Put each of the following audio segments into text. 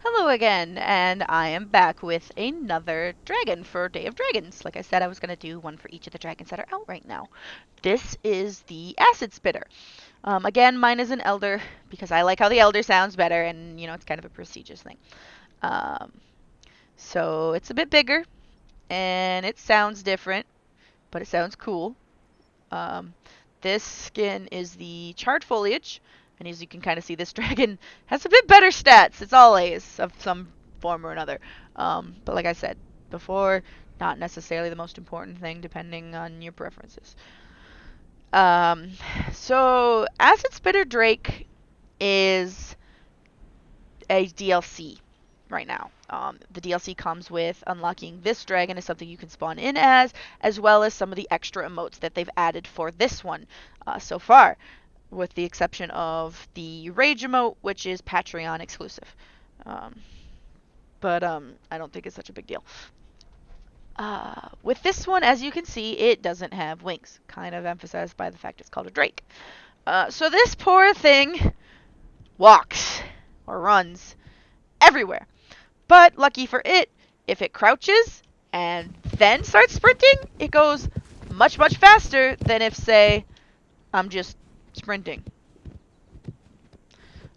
Hello again, and I am back with another dragon for Day of Dragons. Like I said, I was going to do one for each of the dragons that are out right now. This is the Acid Spitter. Again, mine is an Elder because I like how the Elder sounds better, and it's kind of a prestigious thing. Um, so it's a bit bigger, and it sounds different, but it sounds cool. Um, this skin is the Charred Foliage, and as you can kind of see, this dragon has a bit better stats. It's all A's of some form or another. But like I said before, not necessarily the most important thing, depending on your preferences. Um, so Acid Spitter Drake is a DLC right now. The DLC comes with unlocking this dragon as something you can spawn in as well as some of the extra emotes that they've added for this one so far, with the exception of the Rage emote, which is Patreon exclusive. Um, but I don't think it's such a big deal. With this one, as you can see, it doesn't have wings, kind of emphasized by the fact it's called a Drake. So this poor thing walks or runs everywhere. But lucky for it, if it crouches and then starts sprinting, it goes much, much faster than if, say, I'm just sprinting.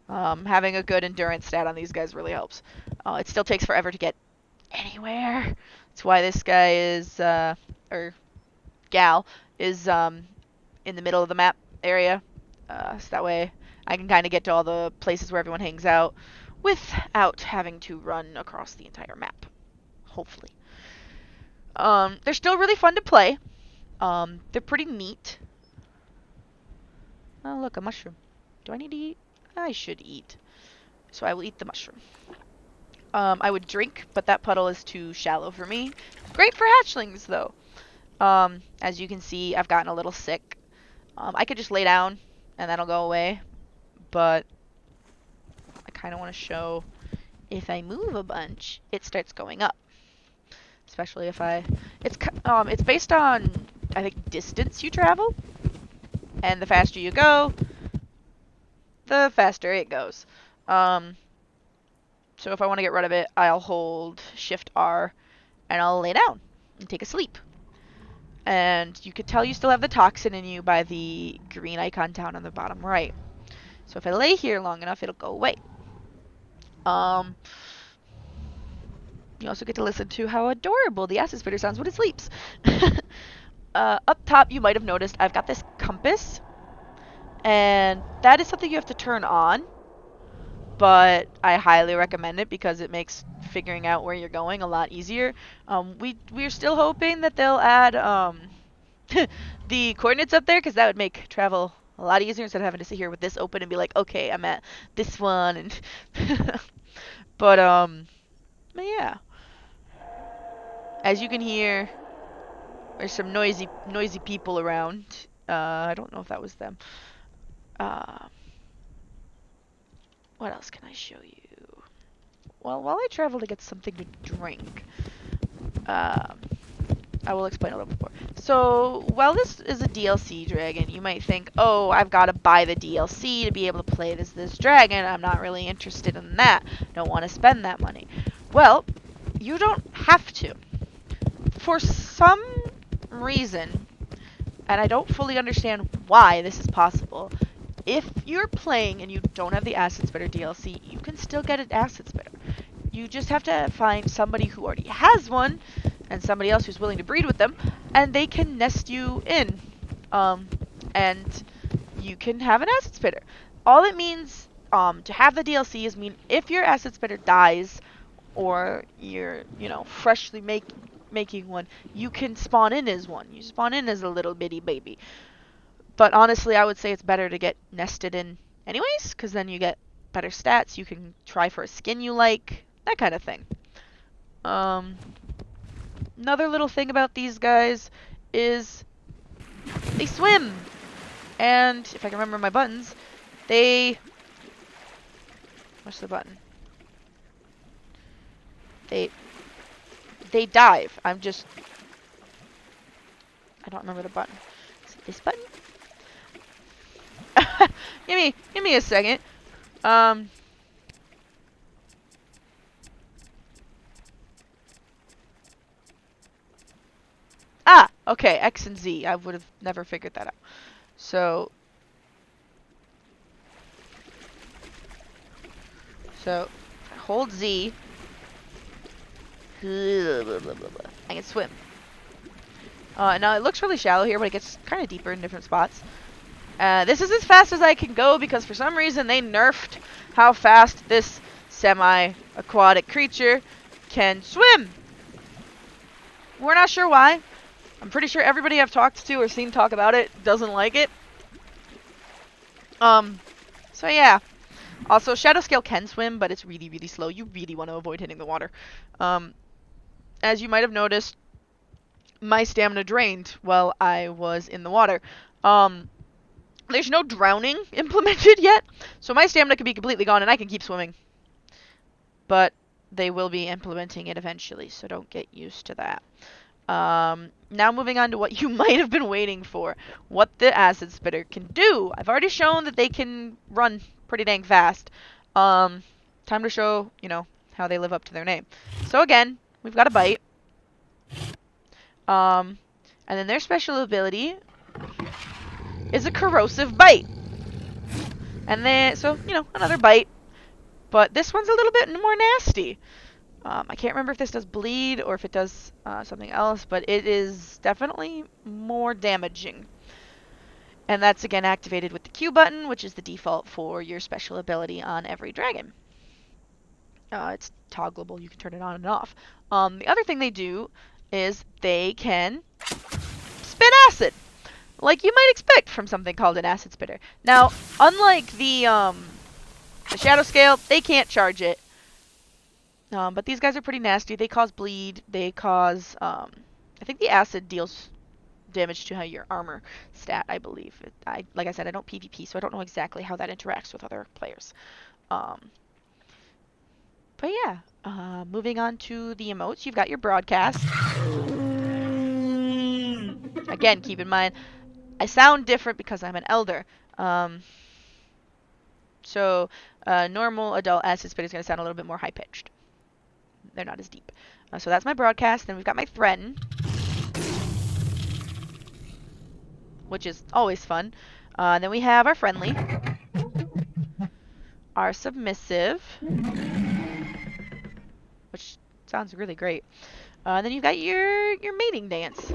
Having a good endurance stat on these guys really helps. It still takes forever to get anywhere. That's why this guy is, or gal, is in the middle of the map area. So that way I can kind of get to all the places where everyone hangs out without having to run across the entire map. Hopefully. They're still really fun to play. They're pretty neat. Oh, look, a mushroom. Do I need to eat? I should eat. So I will eat the mushroom. I would drink, but that puddle is too shallow for me. Great for hatchlings, though. As you can see, I've gotten a little sick. I could just lay down, and that'll go away. But I kind of want to show if I move a bunch, it starts going up. Especially if it's based on, I think, distance you travel. And the faster you go, the faster it goes. Um, so if I want to get rid of it, I'll hold Shift R and I'll lay down and take a sleep. And you could tell you still have the toxin in you by the green icon down on the bottom right. So if I lay here long enough, it'll go away. Um, you also get to listen to how adorable the acid spitter sounds when it sleeps. Up top, you might have noticed I've got this compass, and that is something you have to turn on, but I highly recommend it because it makes figuring out where you're going a lot easier. We're still hoping that they'll add the coordinates up there, because that would make travel a lot easier instead of having to sit here with this open and be like, okay, I'm at this one, and but but yeah, as you can hear, there's some noisy people around. I don't know if that was them. Uh, what else can I show you? Well, while I travel to get something to drink, um, I will explain a little bit more. So, while this is a DLC dragon, you might think, oh, I've got to buy the DLC to be able to play this dragon. I'm not really interested in that. Don't want to spend that money. Well, you don't have to. For some reason, and I don't fully understand why this is possible, if you're playing and you don't have the Acid Spitter DLC, you can still get an Acid Spitter. You just have to find somebody who already has one and somebody else who's willing to breed with them, and they can nest you in. And you can have an Acid Spitter. All it means to have the DLC is mean if your Acid Spitter dies or you're, freshly making one, you can spawn in as one. You spawn in as a little bitty baby. But honestly, I would say it's better to get nested in anyways, because then you get better stats. You can try for a skin you like, that kind of thing. Um, Another little thing about these guys is they swim. And if I can remember my buttons, they... What's the button? They... They dive. I don't remember the button. Is it this button? give me a second. Um... Ah, okay, X and Z. I would have never figured that out. So hold Z. I can swim. Now it looks really shallow here, but it gets kind of deeper in different spots. This is as fast as I can go because for some reason they nerfed how fast this semi-aquatic creature can swim. We're not sure why. I'm pretty sure everybody I've talked to or seen talk about it doesn't like it. So yeah. Also, Shadow Scale can swim, but it's really, really slow. You really want to avoid hitting the water. As you might have noticed, my stamina drained while I was in the water. There's no drowning implemented yet, so my stamina could be completely gone and I can keep swimming. But they will be implementing it eventually, so don't get used to that. Now moving on to what you might have been waiting for. What the Acid Spitter can do. I've already shown that they can run pretty dang fast. Time to show, how they live up to their name. So again, we've got a bite. And then their special ability is a corrosive bite. And then, so, another bite. But this one's a little bit more nasty. I can't remember if this does bleed or if it does something else, but it is definitely more damaging. And that's again activated with the Q button, which is the default for your special ability on every dragon. It's toggleable, you can turn it on and off. The other thing they do is they can spit acid, like you might expect from something called an acid spitter. Now, unlike the Shadow Scale, they can't charge it. But these guys are pretty nasty. They cause bleed. They cause, I think the acid deals damage to your armor stat, I believe. Like I said, I don't PvP, so I don't know exactly how that interacts with other players. But yeah, moving on to the emotes, you've got your broadcast. Again, keep in mind, I sound different because I'm an elder. So normal adult acid spit is going to sound a little bit more high-pitched. They're not as deep. So that's my broadcast. Then we've got my threaten, which is always fun. Then we have our friendly, our submissive, which sounds really great. Then you've got your mating dance,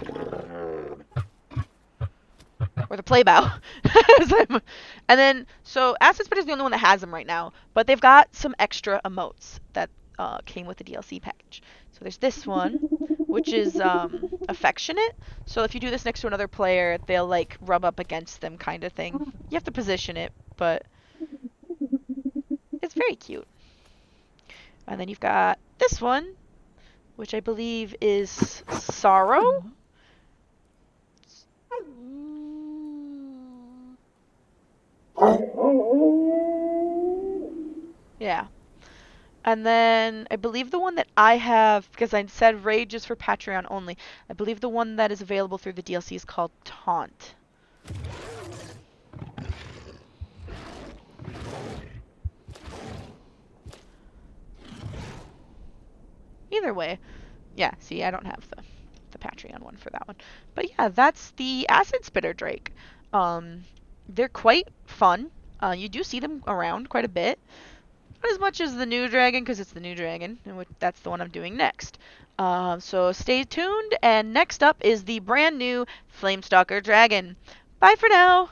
or the play bow. And then, so Acid Spit is the only one that has them right now, but they've got some extra emotes that came with the DLC package. So there's this one, which is affectionate. So if you do this next to another player, they'll like rub up against them kind of thing. You have to position it, but it's very cute. And then you've got this one, which I believe is sorrow. Yeah. And then I believe the one that I have, because I said Rage is for Patreon only, I believe the one that is available through the DLC is called Taunt. Either way, yeah, see, I don't have the Patreon one for that one. But yeah, that's the Acid Spitter Drake. They're quite fun. You do see them around quite a bit. Not as much as the new dragon, because it's the new dragon, and that's the one I'm doing next. So stay tuned, and next up is the brand new Flamestalker dragon. Bye for now!